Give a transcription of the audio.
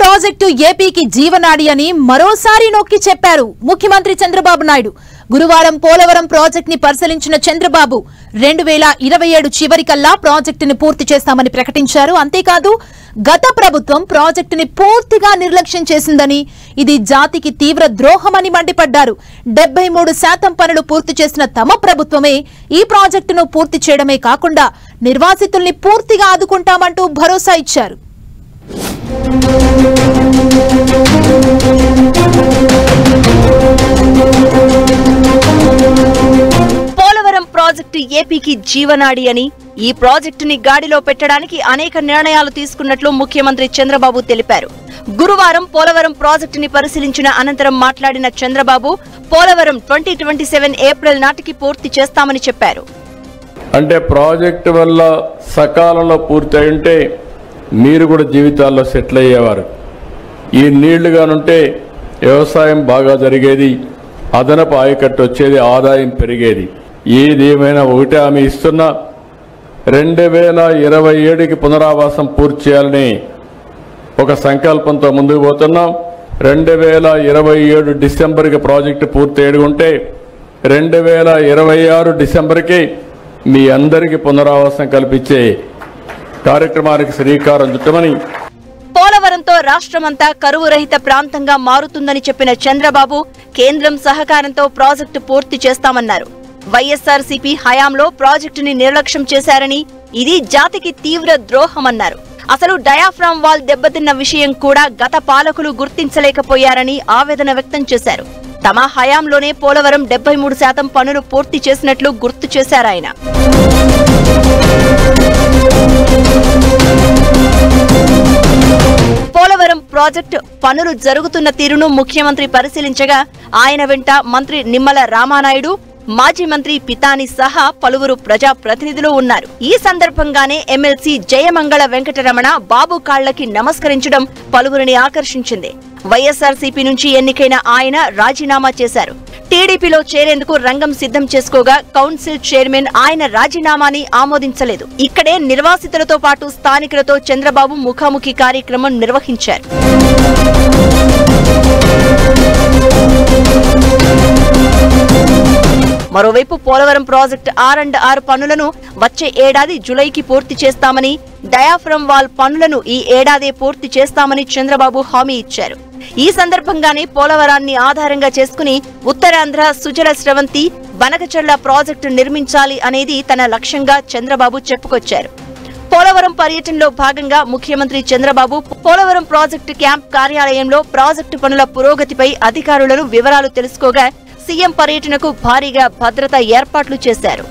Project ఏపీకి జీవనాడి అని మరోసారి నొక్కి చెప్పారు ముఖ్యమంత్రి చంద్రబాబు నాయుడు. గురువారం పోలవరం ప్రాజెక్ట్ ని పరిశీలించిన చంద్రబాబు 2027 చివరికల్లా ప్రాజెక్టుని పూర్తి చేస్తామని ప్రకటించారు. అంతేకాదు గత ప్రభుత్వం ప్రాజెక్టుని పూర్తిగా నిర్లక్ష్యం చేసిందని, ఇది జాతికి తీవ్ర ద్రోహమని మండిపడ్డారు. 73% పనులు పూర్తి చేసిన తమ ప్రభుత్వమే ఈ ప్రాజెక్టును పూర్తి చేయడమే కాకుండా నిర్వాసితుల్ని పూర్తిగా ఆదుకుంటామంటూ భరోసా ఇచ్చారు. పోలవరం ప్రాజెక్టు ఏపీకి జీవనాడి అని, ఈ ప్రాజెక్టుని గాడిలో పెట్టడానికి అనేక నిర్ణయాలు తీసుకున్నట్లు ముఖ్యమంత్రి చంద్రబాబు తెలిపారు. గురువారం పోలవరం ప్రాజెక్టుని పరిశీలించిన అనంతరం మాట్లాడిన చంద్రబాబు పోలవరం 2027 ఏప్రిల్ నాటికి పూర్తి చేస్తామని చెప్పారు. అంటే ప్రాజెక్టు వల్ల సకాలంలో పూర్తి అయింటే మీరు కూడా జీవితాల్లో సెటిల్ అయ్యేవారు. ఈ నీళ్లుగానుంటే వ్యవసాయం బాగా జరిగేది, అదనపు ఆయకట్టు వచ్చేది, ఆదాయం పెరిగేది. ఏదేమైనా ఒకటే హామీ ఇస్తున్నా, 2027కి పునరావాసం పూర్తి చేయాలని ఒక సంకల్పంతో ముందుకు పోతున్నాం. 2027 డిసెంబర్కి ప్రాజెక్టు పూర్తి అయ్యుంటే 2026 డిసెంబర్కి మీ అందరికీ పునరావాసం కల్పించే కార్యక్రమానికి శ్రీకారం చుట్టమని. పోలవరంతో రాష్ట్రమంతా కరువు రహిత ప్రాంతంగా మారుతుందని చెప్పిన చంద్రబాబు కేంద్రం సహకారంతో ప్రాజెక్టు పూర్తి చేస్తామన్నారు. వైఎస్ఆర్సీపీ హయాంలో ప్రాజెక్టుని నిర్లక్ష్యం చేశారని, ఇది జాతికి తీవ్ర ద్రోహమన్నారు. అసలు డయాఫ్రామ్ వాల్ దెబ్బతిన్న విషయం కూడా గత పాలకులు గుర్తించలేకపోయారని ఆవేదన వ్యక్తం చేశారు. తమ హయాంలోనే పోలవరం 73% పనులు పూర్తి చేసినట్లు గుర్తు చేశారాయన. పోలవరం ప్రాజెక్టు పనులు జరుగుతున్న తీరును ముఖ్యమంత్రి పరిశీలించగా ఆయన వెంట మంత్రి నిమ్మల రామానాయుడు, మాజీ మంత్రి పితాని సహా పలువురు ప్రజాప్రతినిధులు ఉన్నారు. ఈ సందర్భంగానే ఎమ్మెల్సీ జయమంగళ వెంకటరమణ బాబు కాళ్లకి నమస్కరించడం పలువురిని ఆకర్షించింది. వైఎస్ఆర్సీపీ నుంచి ఎన్నికైన ఆయన రాజీనామా చేశారు. టీడీపీలో చేరేందుకు రంగం సిద్ధం చేసుకోగా కౌన్సిల్ చైర్మన్ ఆయన రాజీనామాని ఆమోదించలేదు. ఇక్కడే నిర్వాసితులతో పాటు స్థానికులతో చంద్రబాబు ముఖాముఖి కార్యక్రమం నిర్వహించారు. మరోవైపు పోలవరం ప్రాజెక్టు R&R పనులను వచ్చే ఏడాది జులైకి పూర్తి చేస్తామని, డయాఫ్రమ్ వాల్ పనులను ఈ ఏడాదే పూర్తి చేస్తామని చంద్రబాబు హామీ ఇచ్చారు. ఈ సందర్భంగానే పోలవరాన్ని ఆధారంగా చేసుకుని ఉత్తరాంధ్ర సుజల స్రవంతి బనకచర్ల ప్రాజెక్టు నిర్మించాలి అనేది తన లక్ష్యంగా చంద్రబాబు చెప్పుకొచ్చారు. పోలవరం పర్యటనలో భాగంగా ముఖ్యమంత్రి చంద్రబాబు పోలవరం ప్రాజెక్టు క్యాంప్ కార్యాలయంలో ప్రాజెక్టు పనుల పురోగతిపై అధికారులను వివరాలు తెలుసుకోగా సీఎం పర్యటనకు భారీగా భద్రతా ఏర్పాట్లు చేశారు.